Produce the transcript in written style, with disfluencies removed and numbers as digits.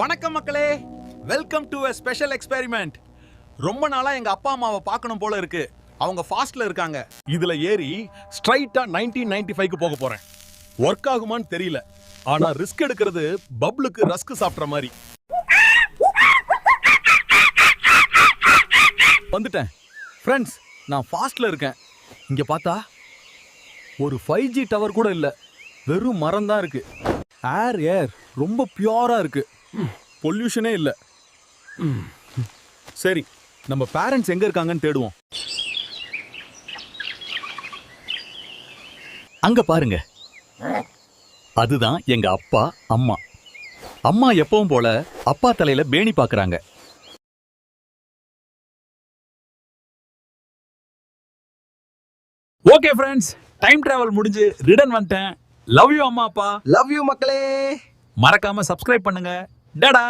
வணக்கம் மக்களே, welcome to a special experiment. ரொம்ப நாளா எங்க அப்பா அம்மாவை பார்க்கணும் போல இருக்கு. அவங்க ஃபாஸ்ட்ல இருக்காங்க. இதுல ஏறி ஸ்ட்ரைட்டா 1995க்கு போக போறேன். ஒர்க் ஆகுமான்னு தெரியல, ஆனா ரிஸ்க் எடுக்கிறது பப்ளுக்கு ரஸ்க் சாப்பிட்ற மாதிரி. வந்துட்டேன் ஃப்ரெண்ட்ஸ், நான் ஃபாஸ்ட்ல இருக்கேன். இங்க பார்த்தா ஒரு 5G டவர் கூட இல்ல, வெறும் மரம் தான் இருக்கு. ஏர் ரொம்ப பியூரா இருக்கு, பொல்யூஷனே இல்ல. சரி, நம்ம பேரண்ட்ஸ் எங்க இருக்காங்கன்னு தேடுவோம். அங்க பாருங்க, அதுதான் எங்க அப்பா அம்மா. அம்மா எப்பவும் போல அப்பா தலையில பேணி பாக்குறாங்க. ஓகே ஃப்ரெண்ட்ஸ், டைம் டிராவல் முடிஞ்சு ரிட்டர்ன் வந்துட்டேன். லவ் யூ அம்மா அப்பா. லவ் யூ மக்களே. மறக்காம சப்ஸ்கிரைப் பண்ணுங்க. டடா.